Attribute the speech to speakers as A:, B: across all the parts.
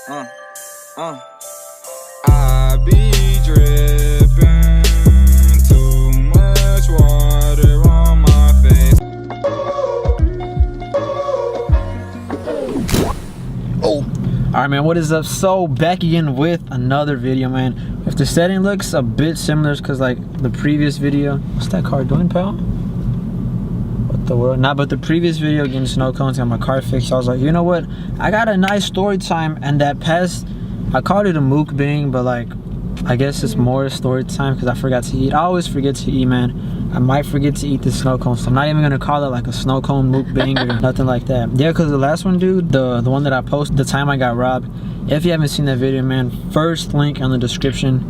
A: I be dripping too much water on my face.
B: Alright, man, what is up? So back again with another video, man. If the setting looks a bit similar, it's because like the previous video, what's that car doing, pal? What the world? Nah, but the previous video getting snow cones and my car fixed, I was like, you know what, I got a nice story time. And that past, I called it a mukbang, but like I guess it's more story time because I forgot to eat. I always forget to eat, man. I might forget to eat the snow cone, so I'm not even gonna call it like a snow cone mukbang or nothing like that. Yeah, because the last one, dude, the one that I posted, the time I got robbed, if you haven't seen that video, man, first link in the description.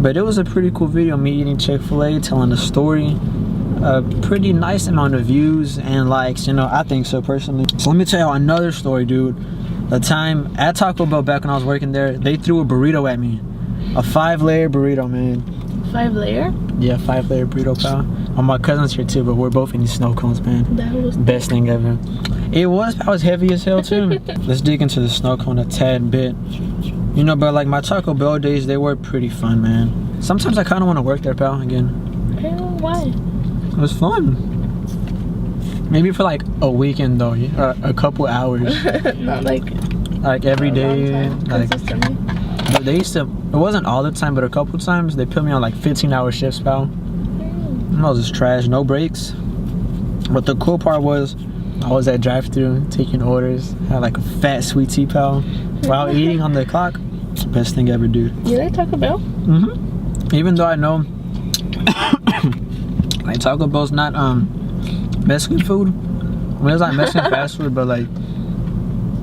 B: But it was a pretty cool video, me eating Chick-fil-A, telling a story, a pretty nice amount of views and likes, you know, I think so personally. So let me tell you another story, dude. The time at Taco Bell back when I was working there, they threw a burrito at me, a 5-layer burrito, man.
C: 5-layer?
B: Yeah, 5-layer burrito, pal. Well, my cousin's here too, but we're both eating snow cones, man.
C: That was
B: best thing ever. It was heavy as hell too. Let's dig into the snow cone a tad bit. You know, but like my Taco Bell days, they were pretty fun, man. Sometimes I kind of want to work there, pal, again.
C: Why?
B: It was fun. Maybe for like a weekend though, or a couple hours.
C: Not like
B: every day, like.
C: Consistently.
B: But they used to, it wasn't all the time, but a couple times they put me on like 15-hour shifts, pal. And I was just trash, no breaks. But the cool part was, I was at drive-thru taking orders, had like a fat sweet tea, pal, while eating on the clock. Best thing ever, dude.
C: You like Taco Bell?
B: Even though I know, like Taco Bell's not Mexican food. I mean, it's like Mexican fast food, but like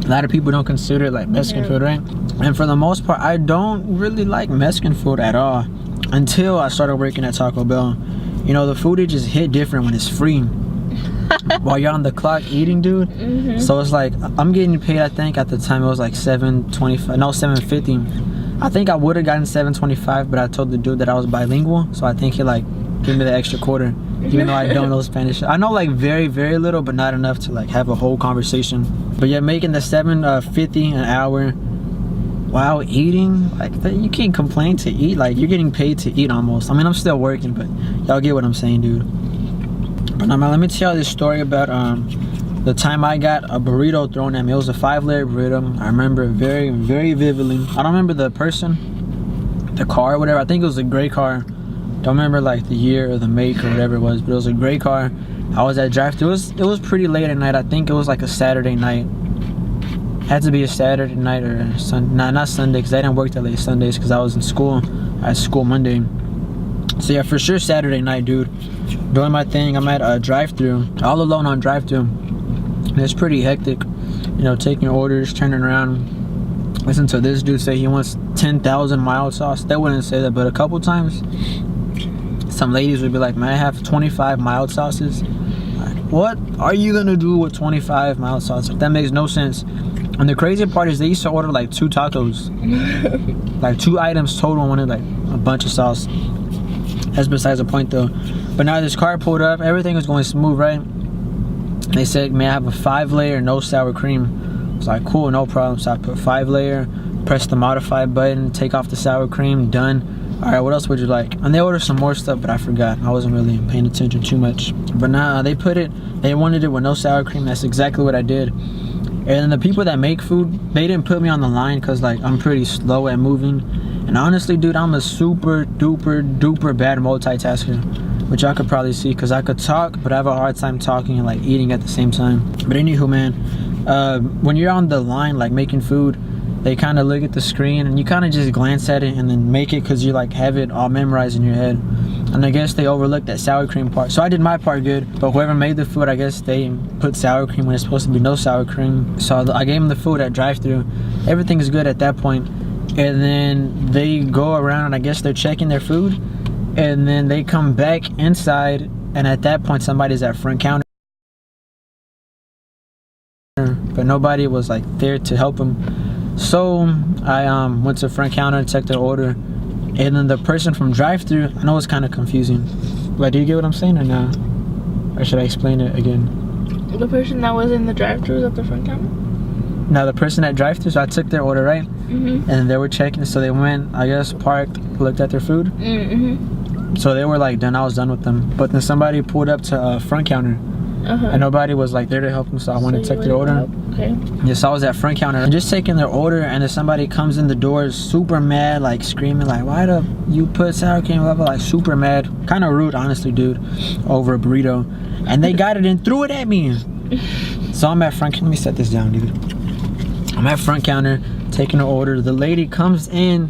B: a lot of people don't consider it like Mexican food, right? And for the most part, I don't really like Mexican food at all until I started working at Taco Bell. You know, the food, it just hit different when it's free while you're on the clock eating, dude. So it's like, I'm getting paid, I think at the time it was like $7.25, no, $7.50. I think I would have gotten $7.25, but I told the dude that I was bilingual, so I think he like gave me the extra quarter, even though I don't know Spanish. I know like very, very little, but not enough to like have a whole conversation. But yeah, making the $7.50 an hour while eating, like that, you can't complain to eat. Like, you're getting paid to eat almost. I mean, I'm still working, but y'all get what I'm saying, dude. But now, let me tell you this story about the time I got a burrito thrown at me. It was a 5-layer burrito. I remember it very, very vividly. I don't remember the person, the car, or whatever. I think it was a gray car. Don't remember like the year or the make or whatever it was, but it was a gray car. I was at drive-thru. It was pretty late at night. I think it was like a Saturday night. Had to be a Saturday night or nah, not Sunday, because I didn't work that late Sundays because I was in school. I had school Monday. So yeah, for sure Saturday night, dude. Doing my thing. I'm at a drive-thru, all alone on drive-thru. And it's pretty hectic. You know, taking orders, turning around. Listen to this dude say he wants 10,000 mild sauce. They wouldn't say that, but a couple times, some ladies would be like, "May I have 25 mild sauces?" Like, what are you gonna do with 25 mild sauces? Like, that makes no sense. And the crazy part is they used to order like 2 tacos. Like 2 items total, wanted like a bunch of sauce. That's besides the point though. But now this car pulled up, everything was going smooth, right? They said, "May I have a 5-layer, no sour cream?" I was like, cool, no problem. So I put 5-layer, press the modify button, take off the sour cream, done. Alright, what else would you like? And they ordered some more stuff, but I forgot. I wasn't really paying attention too much. But now they wanted it with no sour cream. That's exactly what I did. And then the people that make food, they didn't put me on the line because like I'm pretty slow at moving. And honestly, dude, I'm a super duper bad multitasker, which y'all could probably see because I could talk, but I have a hard time talking and like eating at the same time. But anywho, man, when you're on the line like making food, they kind of look at the screen and you kind of just glance at it and then make it because you like have it all memorized in your head. And I guess they overlooked that sour cream part. So I did my part good, but whoever made the food, I guess they put sour cream when it's supposed to be no sour cream. So I gave them the food at drive-thru. Everything is good at that point. And then they go around and I guess they're checking their food. And then they come back inside and at that point somebody's at front counter. But nobody was like there to help them. So I went to front counter and checked their order. And then the person from drive-thru, I know it's kind of confusing, but do you get what I'm saying or not? Or should I explain it again?
C: The person that was in the drive-thru was at the front counter?
B: Now the person at drive-thru, so I took their order, right? And they were checking, so they went, I guess, parked, looked at their food. So they were like done. I was done with them. But then somebody pulled up to front counter, and nobody was like there to help them. So I went to take their order.
C: Okay.
B: Yes, I was at front counter and just taking their order, and then somebody comes in the door super mad, like screaming like, "Why the you put sour cream?" Blah, blah, like super mad, kind of rude, honestly, dude, over a burrito, and they got it and threw it at me. So I'm at front. Let me set this down, dude. I'm at front counter taking an order. The lady comes in,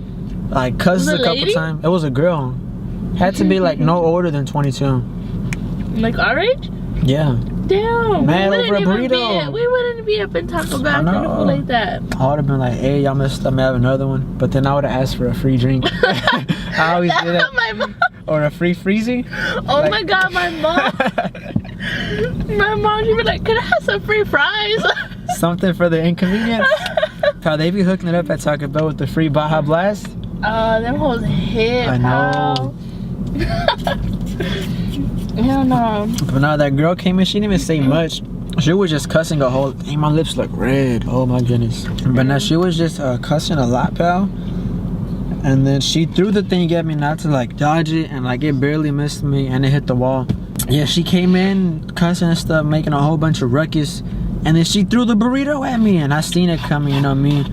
B: like cusses a couple times. It was a girl. Had to be like no older than 22.
C: Like our age?
B: Yeah.
C: Damn.
B: Mad over a burrito.
C: We wouldn't be up in Taco Bell like that.
B: I would have been like, "Hey, y'all messed up. I have another one." But then I would have asked for a free drink. I always do that.
C: My mom.
B: Or a free freezy.
C: Oh
B: like,
C: my god, my mom. My mom, she'd be like, "Can I have some free fries?"
B: Something for the inconvenience. How they be hooking it up at Taco Bell with the free Baja Blast.
C: Them hoes hit.
B: I know.
C: Hell no.
B: But now that girl came in, she didn't even say much. She was just cussing a whole. Hey, my lips look red. Oh my goodness. But now she was just cussing a lot, pal. And then she threw the thing at me, not to like dodge it, and like it barely missed me, and it hit the wall. Yeah, she came in cussing and stuff, making a whole bunch of ruckus, and then she threw the burrito at me, and I seen it coming. You know me,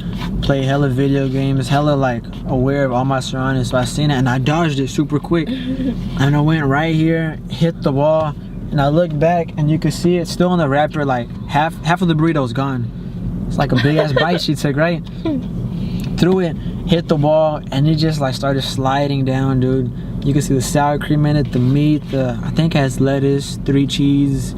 B: play hella video games, hella like aware of all my surroundings, so I seen it and I dodged it super quick, and I went right here, hit the wall, and I looked back and you could see it still in the wrapper. Like half of the burrito's gone. It's like a big ass bite she took, right? Threw it, hit the wall, and it just like started sliding down, dude. You can see the sour cream in it, the meat, I think it has lettuce, 3 cheese.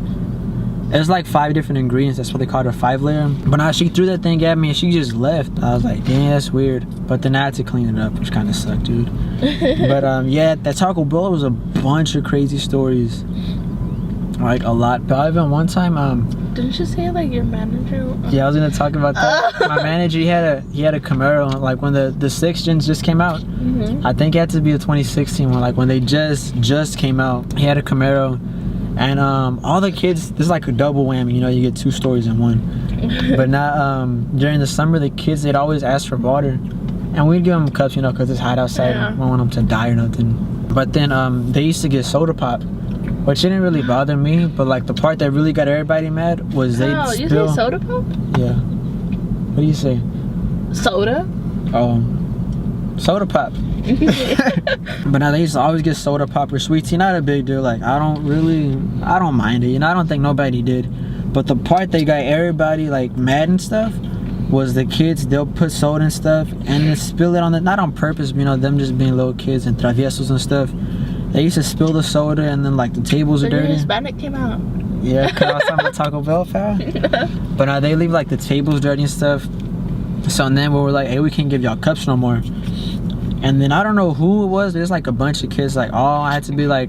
B: There's like 5 different ingredients. That's what they call it, a 5-layer. But now she threw that thing at me and she just left. I was like, dang, that's weird. But then I had to clean it up, which kind of sucked, dude. But yeah, that Taco Bell was a bunch of crazy stories. Like a lot. But even one time,
C: didn't you say like your manager?
B: Yeah, I was gonna talk about that. My manager, he had a Camaro. Like when the 6 gens just came out. I think it had to be a 2016 one. Like when they just came out, he had a Camaro. And all the kids, this is like a double whammy, you know, you get 2 stories in one. But now during the summer, the kids, they'd always ask for water, and we'd give them cups, you know, because it's hot outside.
C: Yeah.
B: We don't want them to die or nothing. But then they used to get soda pop, which didn't really bother me, but like the part that really got everybody mad was they'd spill.
C: You say soda pop?
B: Yeah. What do you say?
C: Soda?
B: Oh, soda pop. But now they used to always get soda pop or sweet tea. Not a big deal. Like I don't mind it, you know. I don't think nobody did. But the part that got everybody like mad and stuff was the kids. They'll put soda and stuff and then spill it on the, not on purpose, but, you know, them just being little kids and traviesos and stuff. They used to spill the soda and then like the tables are dirty.
C: Hispanic came out.
B: Yeah, cause I was talking about Taco Bell, pal. But now they leave like the tables dirty and stuff. So then we were like, hey, we can't give y'all cups no more. And then I don't know who it was. There's like a bunch of kids. Like, oh, I had to be like,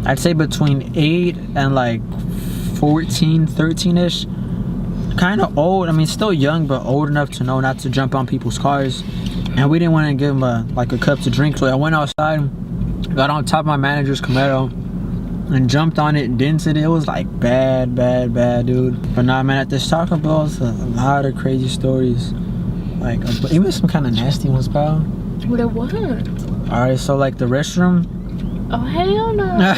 B: I'd say between 8 and like 14, 13-ish. Kind of old. I mean, still young, but old enough to know not to jump on people's cars. And we didn't want to give them a cup to drink. So I went outside, got on top of my manager's Camaro, and jumped on it, dented it. It was like bad, dude. But nah, man, at this Taco Bell, it's a lot of crazy stories. Like, even some kind of nasty ones, pal.
C: What it was?
B: Alright, so like the restroom.
C: Oh, hell no.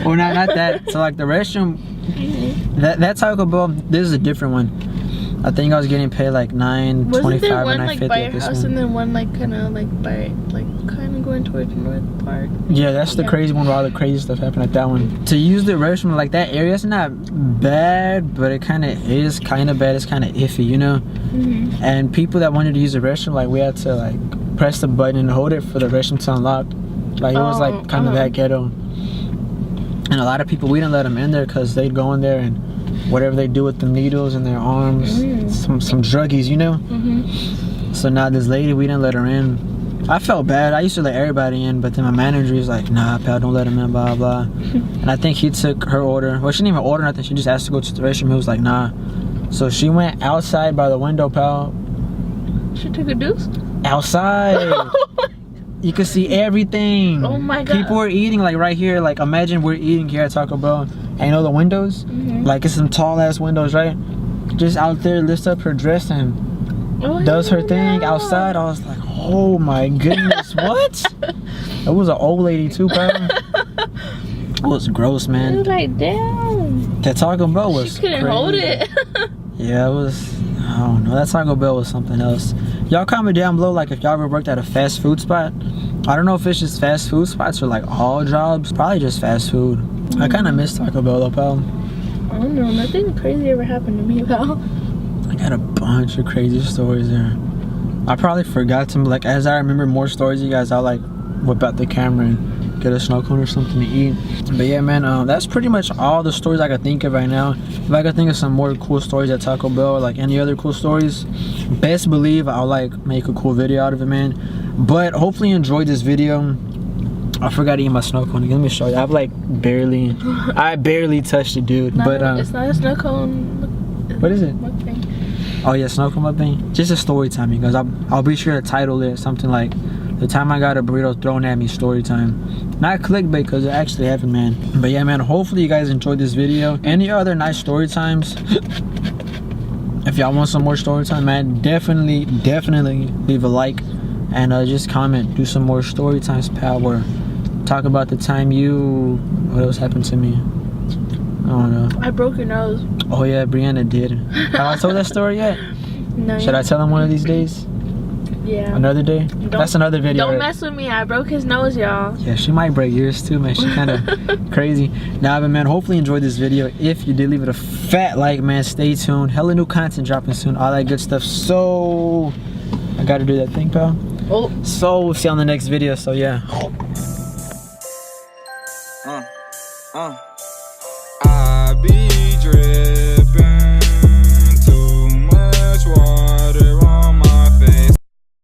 B: Well, not that. So like the restroom, that Taco Bell, this is a different one. I think I was getting paid like $9.25 or $9.50
C: Wasn't there one like by your
B: at this
C: house
B: one.
C: and then one like kind of like by like kind of going towards North Park?
B: Yeah, that's the crazy one where all the crazy stuff happened at that one. To use the restroom, like that area, it's not bad, but it kind of is kind of bad. It's kind of iffy, you know? And people that wanted to use the restroom, like we had to like press the button and hold it for the restroom to unlock. Like it was like kind of that ghetto. And a lot of people, we didn't let them in there because they'd go in there and whatever they do with the needles in their arms, some druggies, you know? So now this lady, we didn't let her in. I felt bad. I used to let everybody in, but then my manager was like, nah, pal, don't let him in, blah, blah. And I think he took her order. Well, she didn't even order nothing. She just asked to go to the restroom. He was like, nah. So she went outside by the window, pal.
C: She took a deuce?
B: Outside. You could see everything.
C: Oh my god.
B: People were eating like right here. Like imagine we're eating here at Taco Bell. And you know the windows? Like it's some tall ass windows, right? just out there lifts up her dress and does her thing outside. I was like, oh my goodness, what? It was an old lady too, bro. It was gross, man.
C: I was like, damn.
B: That Taco Bell was
C: She couldn't hold it.
B: Yeah, it was, I don't know. That Taco Bell was something else. Y'all comment down below, like, if y'all ever worked at a fast food spot. I don't know if it's just fast food spots or like all jobs. Probably just fast food. I kind of miss Taco Bell though, pal.
C: I don't know. Nothing crazy ever happened to me, pal.
B: I got a bunch of crazy stories there. I probably forgot some, like, as I remember more stories, you guys, I'll like whip out the camera and get a snow cone or something to eat. But yeah, man, that's pretty much all the stories I could think of right now. If I could think of some more cool stories at Taco Bell or like any other cool stories, best believe I'll like make a cool video out of it, man. But hopefully you enjoyed this video. I forgot to eat my snow cone. Let me show you. I've like I barely touched it, dude. But
C: it's not a snow cone.
B: What is it?
C: Mukbang.
B: Oh yeah, snow cone mukbang. Just a story time, you guys. I'll be sure to title it something like the time I got a burrito thrown at me, story time. Not clickbait, because it actually happened, man. But yeah, man, hopefully you guys enjoyed this video. Any other nice story times? If y'all want some more story time, man, definitely leave a like and just comment. Do some more story times, pal, or talk about the time what else happened to me. I don't know.
C: I broke your nose.
B: Oh yeah, Brianna did. Have I told that story yet?
C: No.
B: Should I tell him one of these days?
C: Yeah.
B: Another day? That's another video.
C: Don't mess with me. I broke his nose, y'all.
B: Yeah, she might break yours too, man. She kind of crazy. Nah, but man, hopefully you enjoyed this video. If you did, leave it a fat like, man. Stay tuned. Hella new content dropping soon. All that good stuff. So, I got to do that thing, pal.
C: Oh.
B: So, we'll see you on the next video. So, yeah.